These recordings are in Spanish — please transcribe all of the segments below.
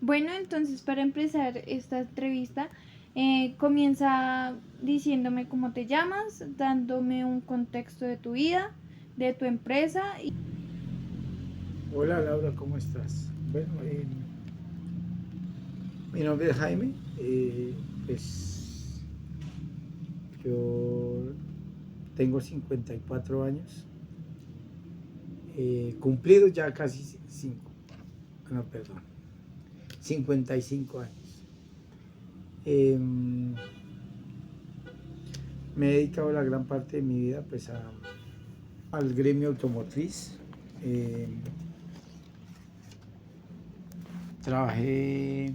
Bueno, entonces para empezar esta entrevista, comienza diciéndome cómo te llamas, dándome un contexto de tu vida, de tu empresa. Hola Laura, ¿cómo estás? Bueno, mi nombre es Jaime, pues yo tengo 54 años, cumplidos ya casi 5, no, perdón, 55 años. Eh, Me he dedicado la gran parte de mi vida pues al gremio automotriz. Eh, Trabajé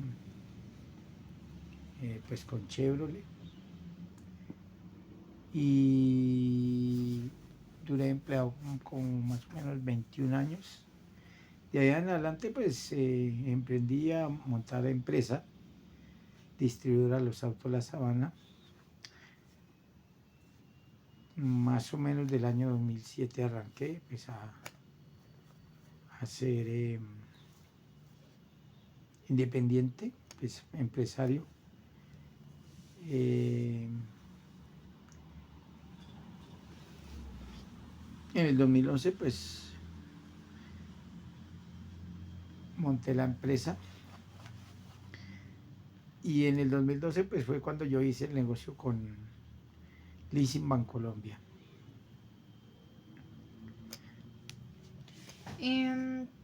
pues con Chevrolet y duré empleado con más o menos 21 años. De allá en adelante pues emprendí a montar la empresa distribuidora Los Autos La Sabana, más o menos del año 2007 arranqué pues a ser independiente, pues empresario. Eh, en el 2011 pues monté la empresa y en el 2012 pues fue cuando yo hice el negocio con Leasing Bancolombia.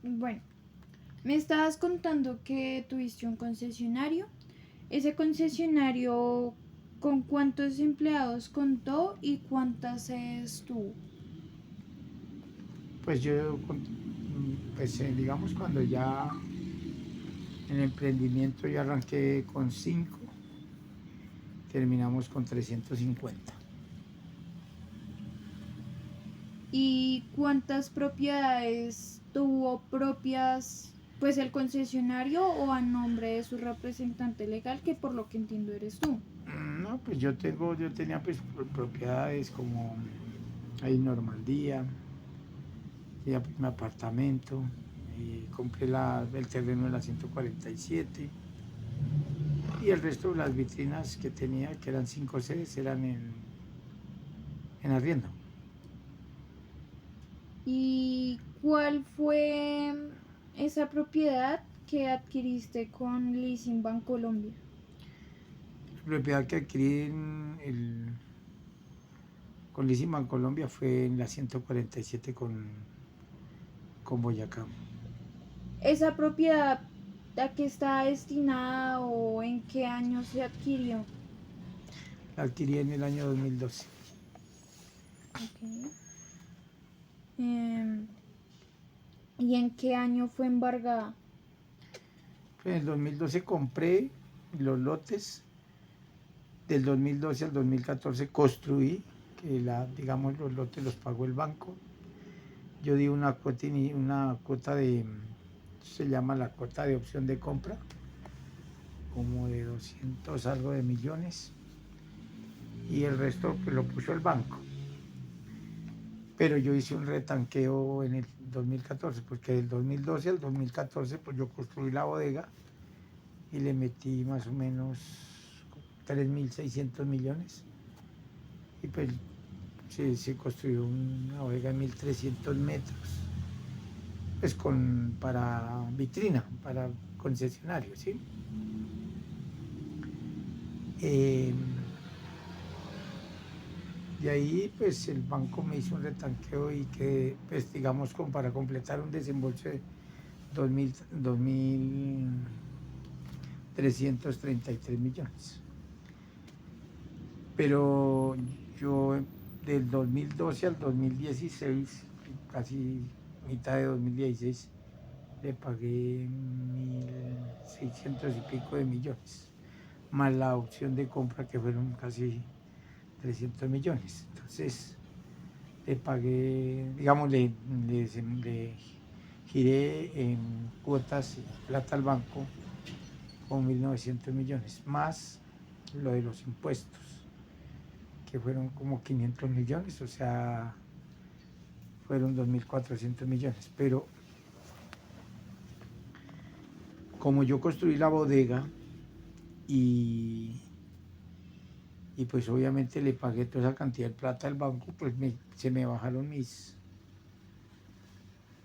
Bueno, me estabas contando que tuviste un concesionario. Ese concesionario, ¿con cuántos empleados contó y cuántas sedes tuvo? Pues yo, pues digamos cuando ya en el emprendimiento yo arranqué con 5, terminamos con 350. ¿Y cuántas propiedades tuvo propias, pues el concesionario o a nombre de su representante legal, que por lo que entiendo eres tú? No, pues yo tenía pues propiedades como ahí Normandía, ya pues, mi apartamento, compré el terreno de la 147 y el resto de las vitrinas que tenía, que eran 5 sedes, eran en arriendo. ¿Y cuál fue esa propiedad que adquiriste con Leasing Bancolombia? La propiedad que adquirí con Lizima Colombia fue en la 147 con Boyacá. ¿Esa propiedad a qué está destinada o en qué año se adquirió? La adquirí en el año 2012. Okay. Em, ¿Y en qué año fue embargada? En el 2012 compré los lotes, del 2012 al 2014 construí, que digamos los lotes los pagó el banco. Yo di una cuota se llama la cuota de opción de compra, como de 200 algo de millones, y el resto pues, lo puso el banco. Pero yo hice un retanqueo en el 2014, porque del 2012 al 2014 pues yo construí la bodega y le metí más o menos 3.600 millones. Y pues se construyó una bodega de 1.300 metros, pues para vitrina, para concesionario, ¿sí? Eh, de ahí pues el banco me hizo un retanqueo y que pues digamos para completar un desembolso de 2.333 millones. Pero yo del 2012 al 2016, casi mitad de 2016, le pagué 1.600 y pico de millones, más la opción de compra que fueron casi 300 millones. Entonces le pagué, digamos, le giré en cuotas y plata al banco con 1.900 millones, más lo de los impuestos, que fueron como 500 millones, o sea, fueron 2.400 millones. Pero como yo construí la bodega y, y pues obviamente le pagué toda esa cantidad de plata al banco, pues se me bajaron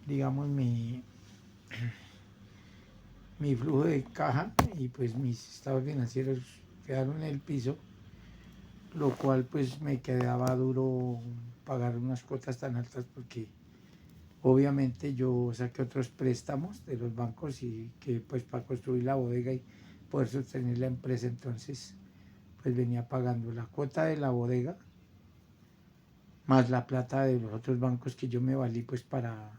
digamos, mi flujo de caja y pues mis estados financieros quedaron en el piso, lo cual pues me quedaba duro pagar unas cuotas tan altas porque obviamente yo saqué otros préstamos de los bancos y que pues para construir la bodega y poder sostener la empresa, entonces pues venía pagando la cuota de la bodega más la plata de los otros bancos que yo me valí pues para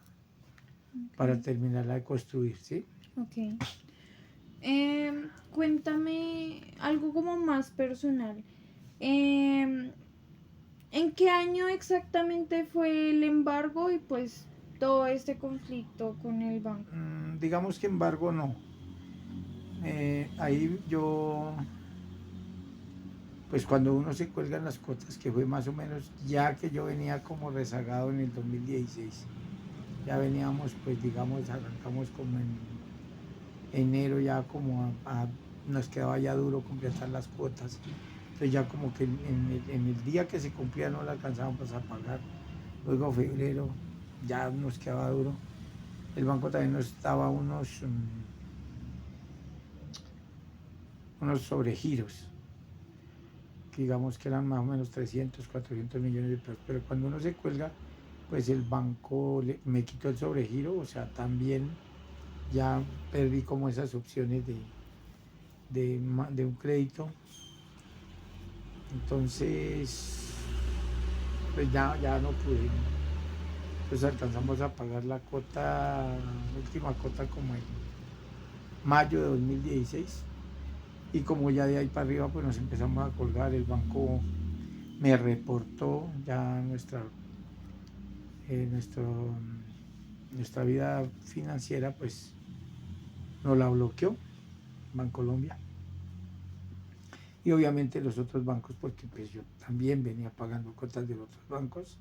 Ok. terminarla de construir, ¿sí? Ok. Cuéntame algo como más personal. Em, ¿En qué año exactamente fue el embargo y pues todo este conflicto con el banco? Digamos que embargo no. Ahí yo, pues cuando uno se cuelga en las cuotas, que fue más o menos ya que yo venía como rezagado en el 2016, ya veníamos pues digamos, arrancamos como en enero ya como nos quedaba ya duro completar las cuotas. Entonces ya como que en el día que se cumplía no la alcanzábamos a pagar. Luego febrero ya nos quedaba duro. El banco también nos daba unos sobregiros, que digamos que eran más o menos 300, 400 millones de pesos. Pero cuando uno se cuelga, pues el banco me quitó el sobregiro, o sea, también ya perdí como esas opciones de un crédito. Entonces, pues ya no pude. Pues alcanzamos a pagar la cuota, última cuota como en mayo de 2016. Y como ya de ahí para arriba pues nos empezamos a colgar, el banco me reportó ya eh, nuestro, nuestra vida financiera, pues nos la bloqueó Bancolombia. Y obviamente los otros bancos, porque pues yo también venía pagando cuotas de los otros bancos,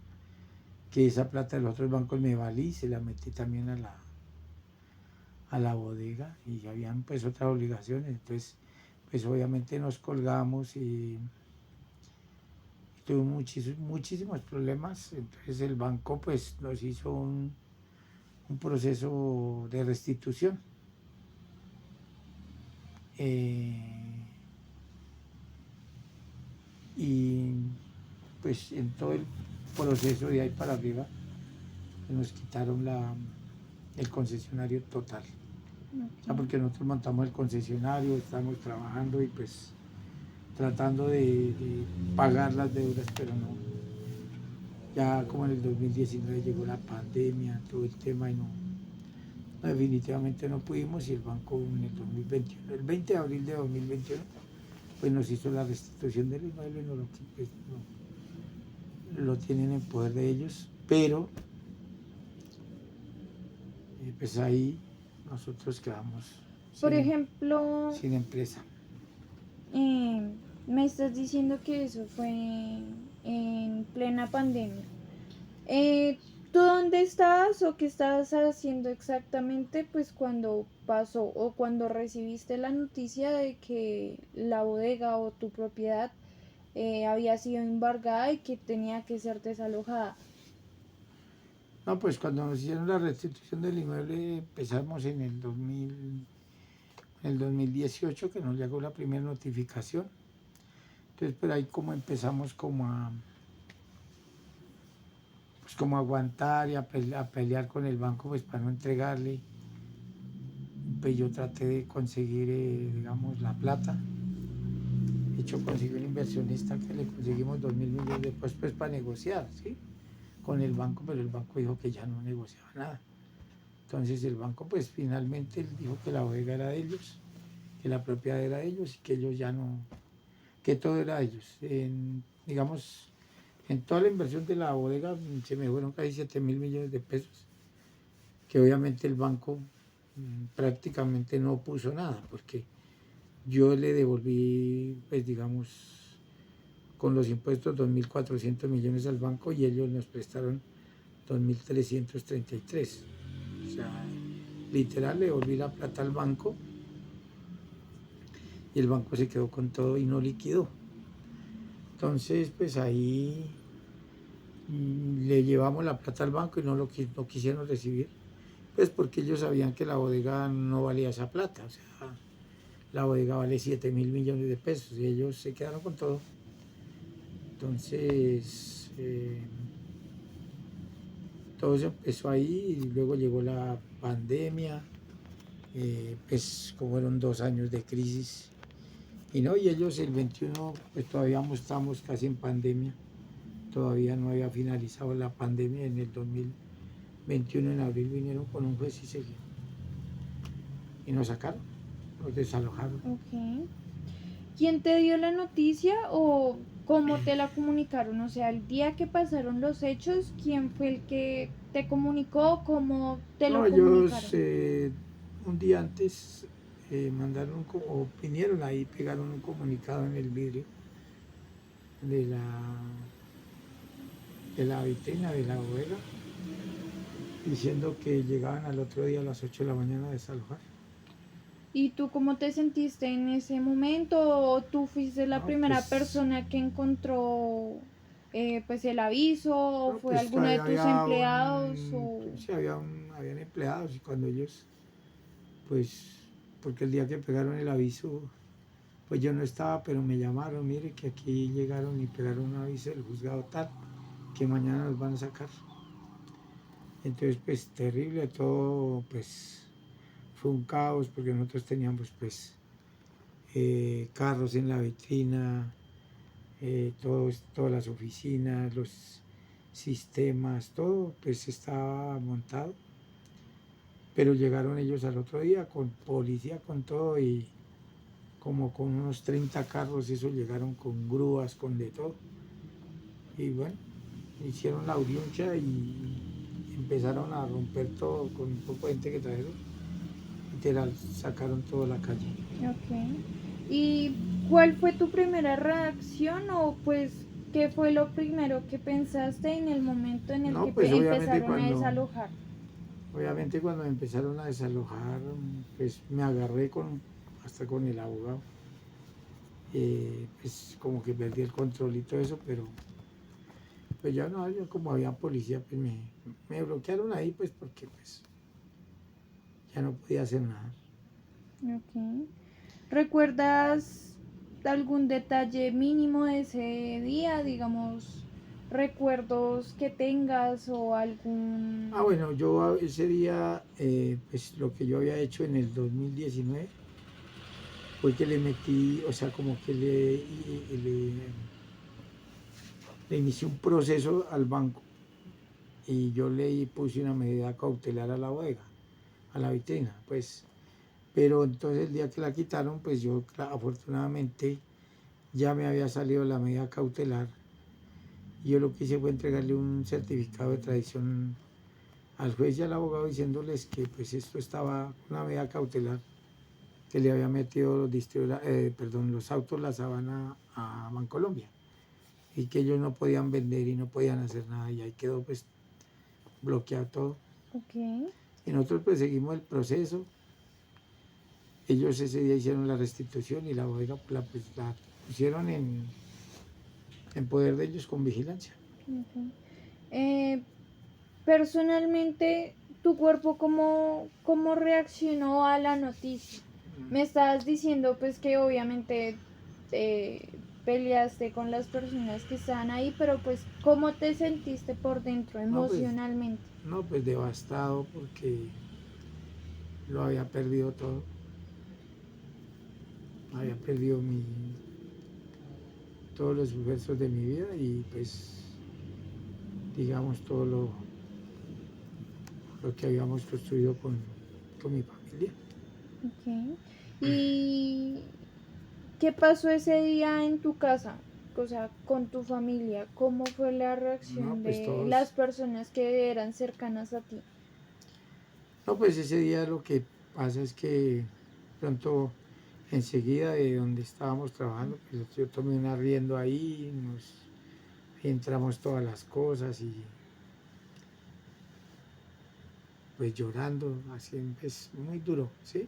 que esa plata de los otros bancos me valí y se la metí también a la bodega y habían pues otras obligaciones. Entonces, pues obviamente nos colgamos y tuve muchísimos problemas. Entonces el banco pues nos hizo un proceso de restitución. Eh, y pues en todo el proceso de ahí para arriba nos quitaron el concesionario total. O sea, Ok. porque nosotros montamos el concesionario, estamos trabajando y pues tratando de pagar las deudas, pero no. Ya como en el 2019 llegó la pandemia, todo el tema y no, definitivamente no pudimos y el banco en el 2021, el 20 de abril de 2021, pues nos hizo la restitución del inmueble, no pues, lo tienen en poder de ellos, pero pues ahí nosotros quedamos Por sin, ejemplo, sin empresa. eh, me estás diciendo que eso fue en plena pandemia. ¿Tú dónde estabas o qué estabas haciendo exactamente pues cuando pasó o cuando recibiste la noticia de que la bodega o tu propiedad había sido embargada y que tenía que ser desalojada? No, pues cuando nos hicieron la restitución del inmueble empezamos en el 2018 que nos llegó la primera notificación. Entonces, pero ahí como empezamos pues como a aguantar y a pelear con el banco pues para no entregarle. Pues yo traté de conseguir, digamos, la plata. De hecho, conseguí un inversionista que le conseguimos 2.000 millones de pesos pues, para negociar, ¿sí? Con el banco, pero el banco dijo que ya no negociaba nada. Entonces el banco pues finalmente dijo que la bodega era de ellos, que la propiedad era de ellos y que ellos ya no, que todo era de ellos. Digamos, en toda la inversión de la bodega se me fueron casi 7.000 millones de pesos, que obviamente el banco prácticamente no puso nada, porque yo le devolví, pues digamos, con los impuestos 2.400 millones al banco y ellos nos prestaron 2.333. O sea, literal le devolví la plata al banco y el banco se quedó con todo y no liquidó. Entonces, pues ahí le llevamos la plata al banco y no quisieron recibir, pues porque ellos sabían que la bodega no valía esa plata, o sea, la bodega vale 7.000 millones de pesos y ellos se quedaron con todo. Entonces, todo eso empezó ahí y luego llegó la pandemia, pues como fueron 2 años de crisis. Y no, y ellos el 21, pues todavía estamos casi en pandemia, todavía no había finalizado la pandemia. En el 2021, en abril, vinieron con un juez y nos sacaron, nos desalojaron. Ok. ¿Quién te dio la noticia o cómo te la comunicaron? O sea, el día que pasaron los hechos, ¿quién fue el que te comunicó? ¿Cómo te No, lo ellos comunicaron? un día antes mandaron, o vinieron ahí, pegaron un comunicado en el vidrio de la vitrina de la bodega, diciendo que llegaban al otro día a las 8 de la mañana a desalojar. ¿Y tú cómo te sentiste en ese momento? ¿O tú fuiste la No, primera pues, persona que encontró pues el aviso? ¿O no, fue pues alguno de todavía tus empleados? O... sí, habían empleados, y cuando ellos, pues, porque el día que pegaron el aviso, pues yo no estaba, pero me llamaron, mire que aquí llegaron y pegaron un aviso del juzgado tal, que mañana nos van a sacar. Entonces, pues terrible, todo, pues fue un caos, porque nosotros teníamos, pues, carros en la vitrina, todas las oficinas, los sistemas, todo, pues estaba montado. Pero llegaron ellos al otro día con policía, con todo, y como con unos 30 carros, eso llegaron con grúas, con de todo. Y bueno, hicieron la audiencia y empezaron a romper todo con un poco de gente que trajeron. Literal, sacaron toda la calle. Ok. ¿Y cuál fue tu primera reacción o pues qué fue lo primero que pensaste en el momento en el No, que pues empezaron a desalojar? obviamente cuando me empezaron a desalojar, pues me agarré hasta con el abogado. Pues como que perdí el control y todo eso, pero pues ya no, yo como había policía, pues me bloquearon ahí, pues porque pues ya no podía hacer nada. Ok. ¿Recuerdas algún detalle mínimo de ese día? Digamos, recuerdos que tengas o Ah, algún... bueno, yo ese día, pues lo que yo había hecho en el 2019 fue que le metí, o sea, como que le inicié un proceso al banco y yo le puse una medida cautelar a la bodega, a la vitrina, pues. Pero entonces el día que la quitaron, pues yo afortunadamente ya me había salido la medida cautelar y yo lo que hice fue entregarle un certificado de tradición al juez y al abogado diciéndoles que pues esto estaba una medida cautelar, que le había metido los autos La Sabana a Bancolombia y que ellos no podían vender y no podían hacer nada, y ahí quedó pues bloqueado todo. Ok, Y nosotros pues seguimos el proceso. Ellos ese día hicieron la restitución y la bodega la pusieron en poder de ellos con vigilancia. ok. Eh, Personalmente, ¿tu cuerpo cómo reaccionó a la noticia? Me estabas diciendo pues que obviamente peleaste con las personas que estaban ahí, pero pues ¿cómo te sentiste por dentro No, pues, emocionalmente? no, pues devastado porque lo había perdido todo. Había perdido todos los esfuerzos de mi vida y pues digamos todo lo que habíamos construido con mi familia. Ok. ¿Y qué pasó ese día en tu casa? O sea, con tu familia. ¿Cómo fue la No, reacción pues de todos, las personas que eran cercanas a ti? no, pues ese día lo que pasa es que pronto enseguida de donde estábamos trabajando, pues yo tomé un arriendo ahí, entramos todas las cosas y pues llorando, así, pues muy duro, ¿sí?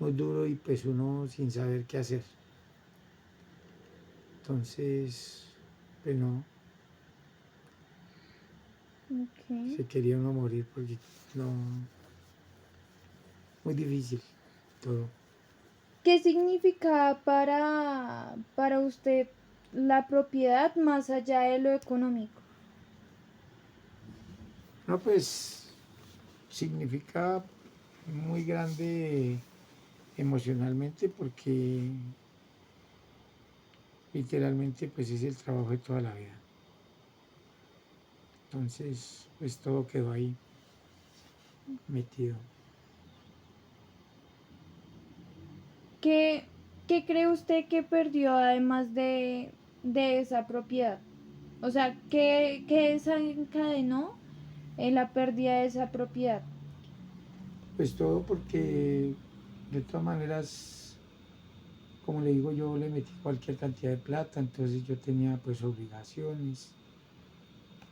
muy duro y pues uno sin saber qué hacer. Entonces, pues no, Ok. se quería uno morir porque no, muy difícil todo. ¿Qué significa para usted la propiedad más allá de lo económico? No, pues significa muy grande emocionalmente porque literalmente pues es el trabajo de toda la vida. Entonces, pues todo quedó ahí metido. ¿Qué, qué cree usted que perdió además de esa propiedad? O sea, ¿qué desencadenó la pérdida de esa propiedad? Pues todo porque de todas maneras, como le digo, yo le metí cualquier cantidad de plata, entonces yo tenía pues obligaciones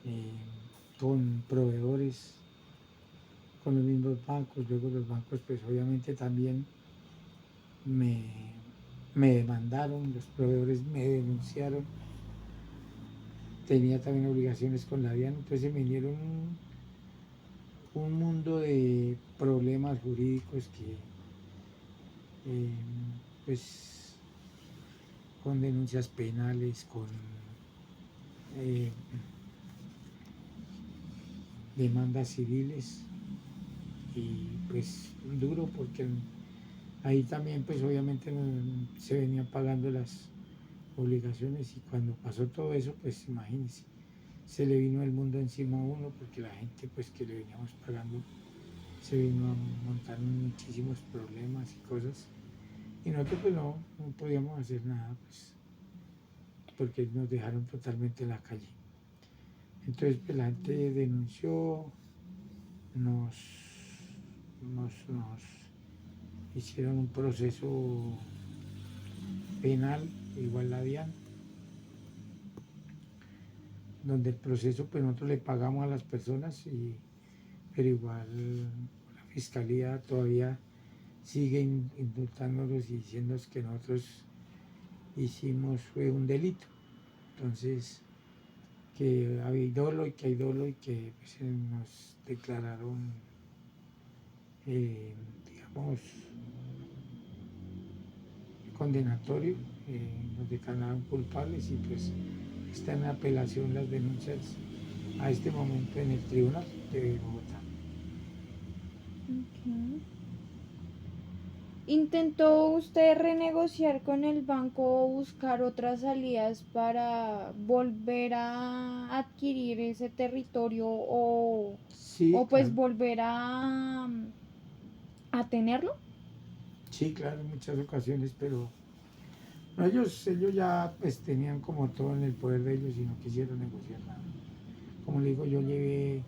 eh, con proveedores, con los mismos bancos, luego los bancos pues obviamente también me, me demandaron, los proveedores me denunciaron, tenía también obligaciones con la DIAN, entonces me vinieron un mundo de problemas jurídicos que eh, pues con denuncias penales, con eh, demandas civiles y pues duro porque ahí también pues obviamente se venían pagando las obligaciones y cuando pasó todo eso pues imagínense, se le vino el mundo encima a uno porque la gente pues que le veníamos pagando se vino a montar muchísimos problemas y cosas y nosotros pues no podíamos hacer nada pues porque nos dejaron totalmente en la calle. Entonces pues, la gente denunció, nos, nos hicieron un proceso penal, igual la DIAN, donde el proceso pues nosotros le pagamos a las personas, pero igual la fiscalía todavía sigue indultándonos y diciendo que nosotros hicimos fue un delito. Entonces, que hay dolo y que hay dolo y que pues, nos declararon, digamos, condenatorio, nos declararon culpables y pues está en apelación las denuncias a este momento en el Tribunal de Bogotá. Ok. ¿Intentó usted renegociar con el banco o buscar otras salidas para volver a adquirir ese territorio Sí, o pues claro, volver a tenerlo? sí, claro, en muchas ocasiones, pero no, ellos ya pues tenían como todo en el poder de ellos y no quisieron negociar nada. Como le digo, yo llevé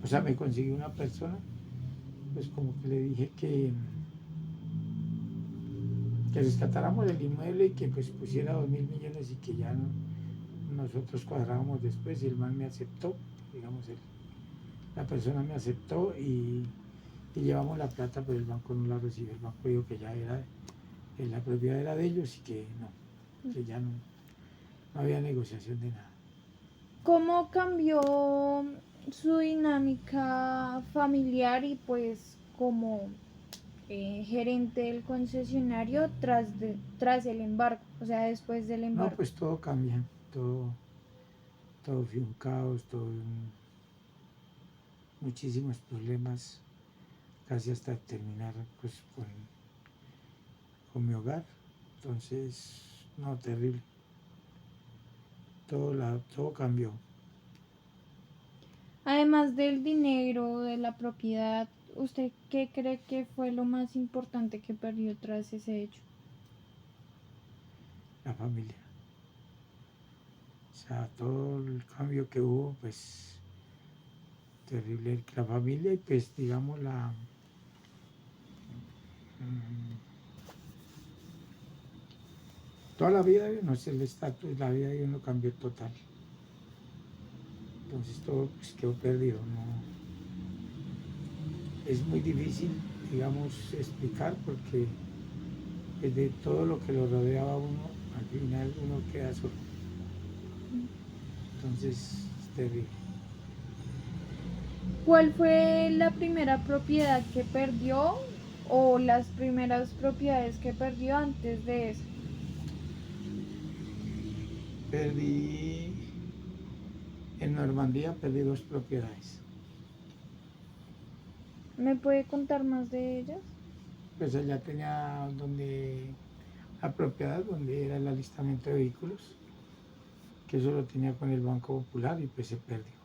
o sea, me conseguí una persona, pues como que le dije que rescatáramos el inmueble y que pues pusiera 2.000 millones y que ya nosotros cuadrábamos después y el man me aceptó, digamos, la persona me aceptó y llevamos la plata, pero el banco no la recibió, el banco dijo que ya era, la propiedad era de ellos y que no, que ya no había negociación de nada. ¿Cómo cambió su dinámica familiar y pues como gerente del concesionario tras el embargo, o sea, después del No, embargo? pues todo cambia, todo fue un caos, muchísimos problemas, casi hasta terminar pues con mi hogar. Entonces, no, terrible. Todo cambió. Además del dinero, de la propiedad, ¿usted qué cree que fue lo más importante que perdió tras ese hecho? La familia. O sea, todo el cambio que hubo, pues terrible. La familia y pues digamos toda la vida de uno, el estatus, la vida de uno cambió total. Entonces todo pues, quedó perdido. ¿No? Es muy difícil digamos, explicar porque pues, de todo lo que lo rodeaba a uno, al final uno queda solo. Entonces, es terrible. ¿Cuál fue la primera propiedad que perdió o las primeras propiedades que perdió antes de eso? Perdí, en Normandía perdí 2 propiedades. ¿Me puede contar más de ellas? Pues allá tenía donde, la propiedad donde era el alistamiento de vehículos, que eso lo tenía con el Banco Popular y pues se perdió.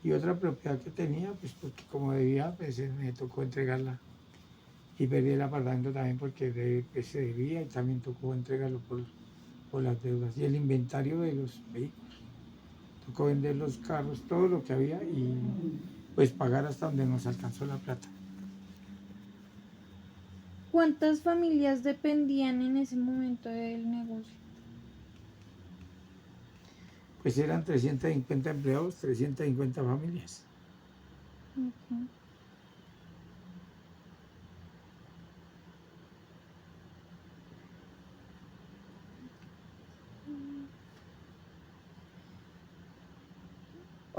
Y otra propiedad que tenía, pues porque como debía, pues me tocó entregarla. Y perdí el apartamento también porque pues, se debía y también tocó entregarlo por las deudas. Y el inventario de los vehículos. Tocó vender los carros, todo lo que había y pues pagar hasta donde nos alcanzó la plata. ¿Cuántas familias dependían en ese momento del negocio? Pues eran 350 empleados, 350 familias. Ok.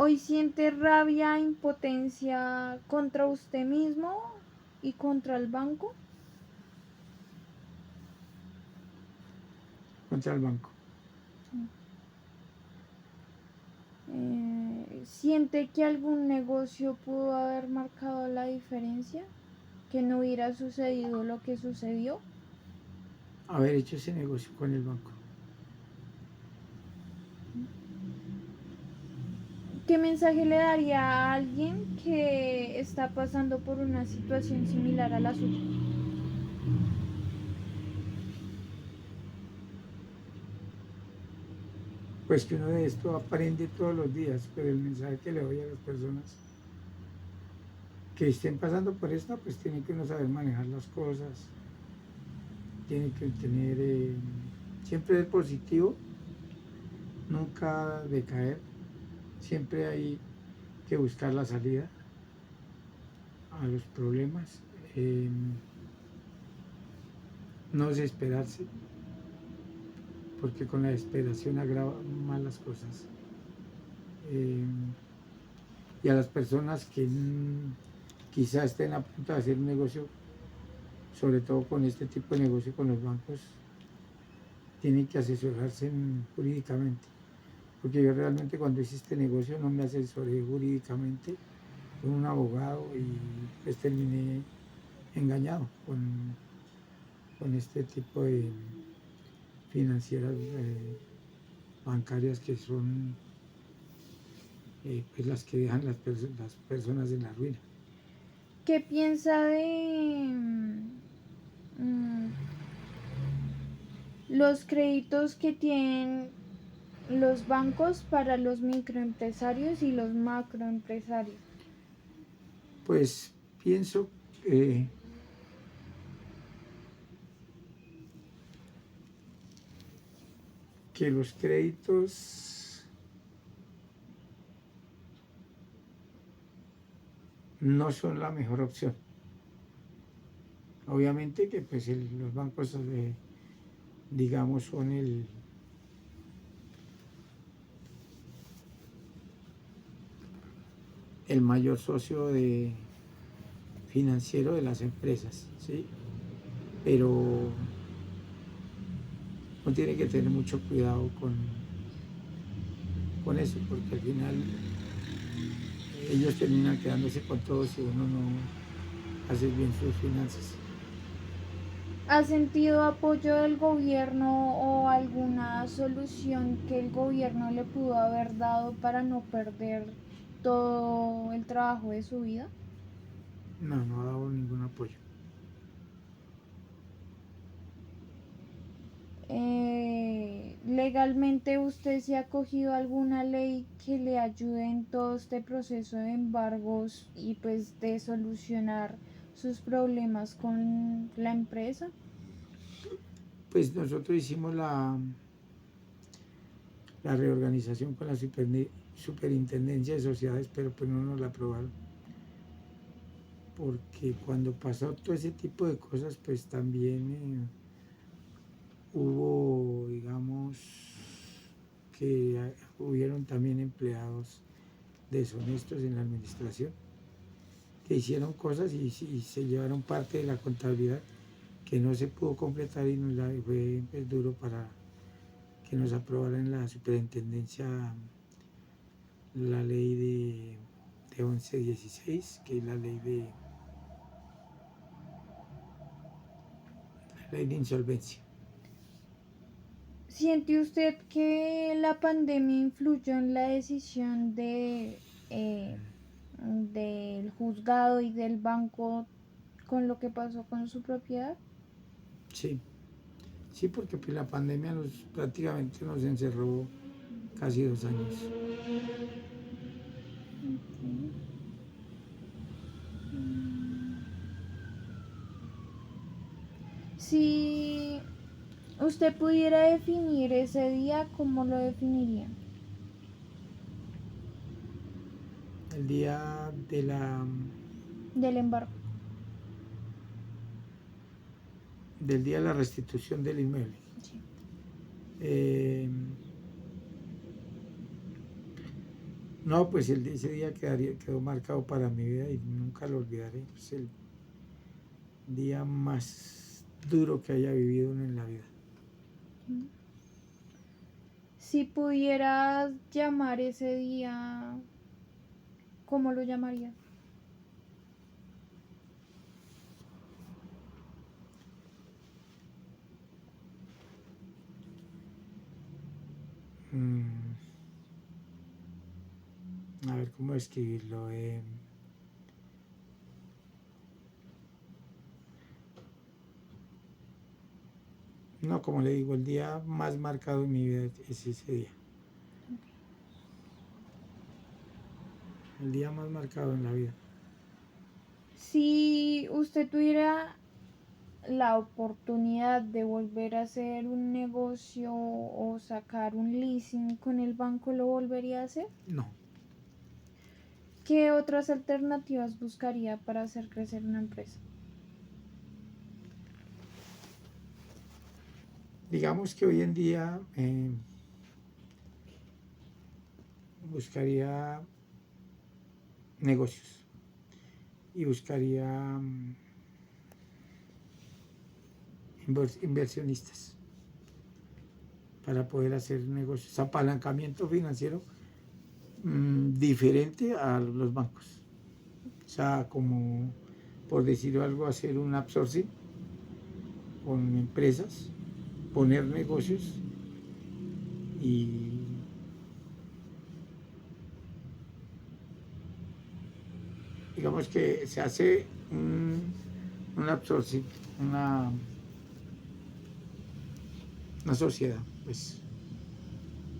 ¿Hoy siente rabia, impotencia contra usted mismo y contra el banco? Contra el banco. ¿Siente que algún negocio pudo haber marcado la diferencia? ¿Que no hubiera sucedido lo que sucedió? Haber hecho ese negocio con el banco. ¿Qué mensaje le daría a alguien que está pasando por una situación similar a la suya? Pues que uno de esto aprende todos los días, pero el mensaje que le doy a las personas que estén pasando por esto, pues tienen que uno saber manejar las cosas, tiene que tener siempre el positivo, nunca decaer, siempre hay que buscar la salida a los problemas, no desesperarse, porque con la desesperación agrava más las cosas. Y a las personas que quizás estén a punto de hacer un negocio, sobre todo con este tipo de negocio con los bancos, tienen que asesorarse jurídicamente. Porque yo realmente cuando hice este negocio no me asesoré jurídicamente con un abogado y pues terminé engañado con este tipo de financieras bancarias que son pues las que dejan las personas en la ruina. ¿Qué piensa de los créditos que tienen los bancos para los microempresarios y los macroempresarios? Pues pienso que los créditos no son la mejor opción. Obviamente que pues los bancos, digamos, son el mayor socio financiero de las empresas, ¿sí? Pero uno tiene que tener mucho cuidado con eso, porque al final ellos terminan quedándose con todo si uno no hace bien sus finanzas. ¿Ha sentido apoyo del gobierno o alguna solución que el gobierno le pudo haber dado para no perder todo el trabajo de su vida? No, no ha dado ningún apoyo. ¿Legalmente usted se ha acogido a alguna ley que le ayude en todo este proceso de embargos y pues de solucionar sus problemas con la empresa? Pues nosotros hicimos la reorganización con la superintendencia de sociedades, pero pues no nos la aprobaron. porque cuando pasó todo ese tipo de cosas, pues también hubo, digamos, que hubieron también empleados deshonestos en la administración, que hicieron cosas y se llevaron parte de la contabilidad que no se pudo completar y fue pues, duro para que nos aprobaran en la superintendencia la ley de 1116, que es la ley de insolvencia. ¿Siente usted que la pandemia influyó en la decisión del juzgado y del banco con lo que pasó con su propiedad? Sí, sí, porque pues, la pandemia prácticamente nos encerró casi 2 años. Okay. Si usted pudiera definir ese día, ¿cómo lo definiría? El día Del embargo. del día de la restitución del inmueble. Sí. Eh, no, pues ese día quedó marcado para mi vida y nunca lo olvidaré. Es el día más duro que haya vivido uno en la vida. Si pudieras llamar ese día, ¿cómo lo llamarías? A ver cómo escribirlo. No, como le digo, el día más marcado en mi vida es ese día. El día más marcado en la vida. Si usted tuviera la oportunidad de volver a hacer un negocio o sacar un leasing con el banco, ¿lo volvería a hacer? No. ¿Qué otras alternativas buscaría para hacer crecer una empresa? Digamos que hoy en día buscaría negocios y buscaría inversionistas para poder hacer negocios, apalancamiento financiero diferente a los bancos. O sea, como por decirlo algo, hacer un outsourcing con empresas, poner negocios y digamos que se hace un outsourcing, una sociedad, pues,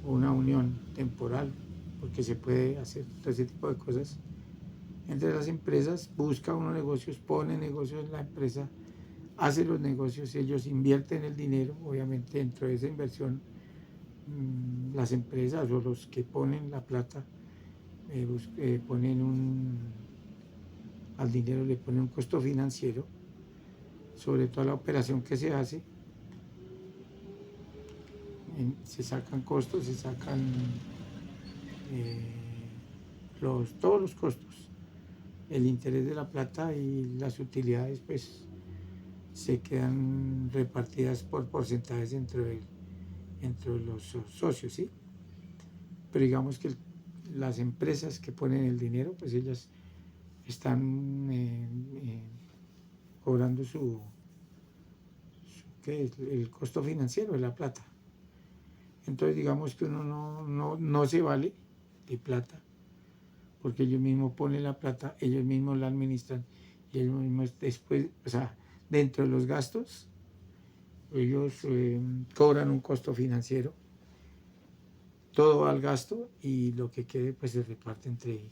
o una unión temporal, porque se puede hacer todo ese tipo de cosas entre las empresas, busca unos negocios, pone negocios en la empresa, hace los negocios, ellos invierten el dinero, obviamente dentro de esa inversión las empresas o los que ponen la plata al dinero le ponen un costo financiero sobre toda la operación que se hace. Se sacan costos, se sacan todos los costos, el interés de la plata y las utilidades pues se quedan repartidas por porcentajes entre los socios, ¿sí? Pero digamos que las empresas que ponen el dinero, pues ellas están cobrando ¿qué es? El costo financiero de la plata. Entonces digamos que uno no se vale de plata, porque ellos mismos ponen la plata, ellos mismos la administran y ellos mismos después, o sea, dentro de los gastos, ellos cobran un costo financiero, todo va al gasto y lo que quede pues se reparte entre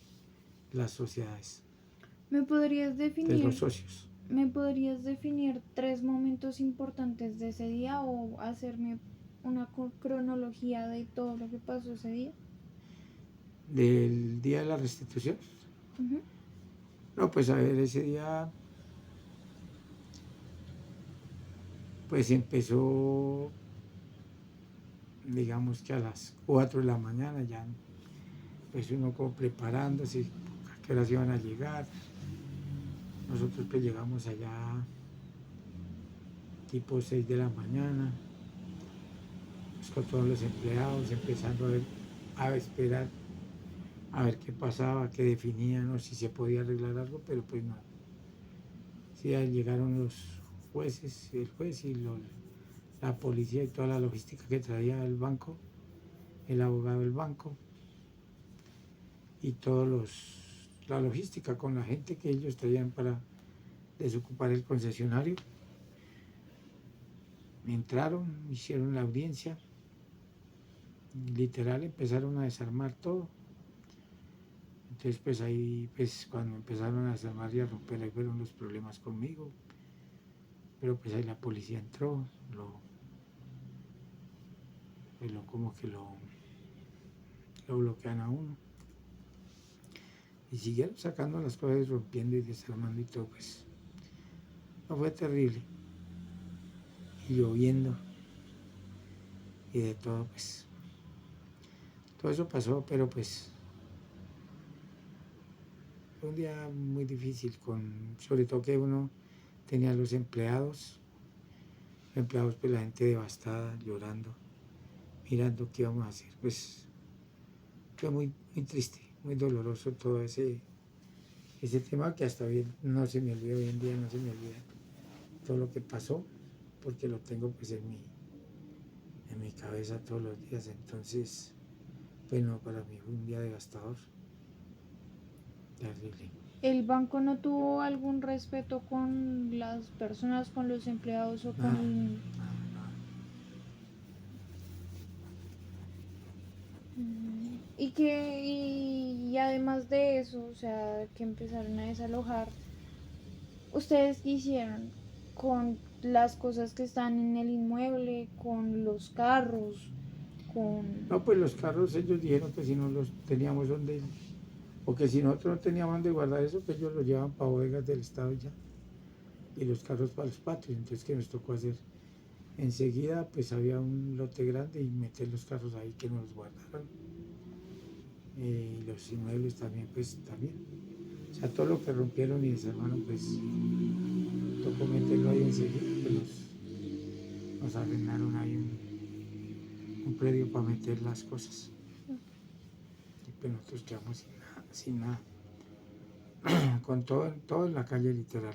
las sociedades ¿Me podrías de definir, los socios. ¿Me podrías definir 3 momentos importantes de ese día o hacerme una cronología de todo lo que pasó ese día? Del día de la restitución, Uh-huh. No, pues a ver, ese día pues empezó, digamos que a las 4 de la mañana ya, pues uno como preparándose, a qué horas iban a llegar. Nosotros pues llegamos allá tipo 6 de la mañana, pues, con todos los empleados, empezando a esperar a ver qué pasaba, qué definían o si se podía arreglar algo, pero pues no. Sí, ahí llegaron los jueces, el juez y la policía y toda la logística que traía el banco, el abogado del banco y la logística con la gente que ellos traían para desocupar el concesionario. Entraron, hicieron la audiencia, literal empezaron a desarmar todo. Entonces pues ahí, pues cuando empezaron a desarmar y a romper, ahí fueron los problemas conmigo. Pero pues ahí la policía entró, como que lo bloquean a uno. Y siguieron sacando las cosas, rompiendo y desarmando y todo, pues no, fue terrible. Y lloviendo y de todo, pues todo eso pasó, pero pues fue un día muy difícil, sobre todo que uno tenía los empleados pues la gente devastada, llorando, mirando qué íbamos a hacer. Pues fue muy, muy triste, muy doloroso todo ese tema que hasta bien no se me olvida hoy en día, no se me olvida todo lo que pasó, porque lo tengo pues en mi cabeza todos los días. Entonces, pues no, para mí fue un día devastador, terrible. ¿El banco no tuvo algún respeto con las personas, con los empleados o Nada, con... nada. Y además de eso, o sea, que empezaron a desalojar, ¿ustedes qué hicieron con las cosas que están en el inmueble, con los carros, con... No, pues los carros ellos dijeron que si no los teníamos donde, o que si nosotros no teníamos donde guardar eso, que ellos lo llevaban para bodegas del Estado y ya, y los carros para los patios. Entonces, ¿qué nos tocó hacer? Enseguida, pues había un lote grande y meter los carros ahí que nos guardaron. Y los inmuebles también, pues también. O sea, todo lo que rompieron y desarmaron, pues tocó meterlo ahí enseguida, que nos arrendaron ahí un predio para meter las cosas. Y pues nosotros quedamos sin nada, sin nada. Con todo en la calle literal.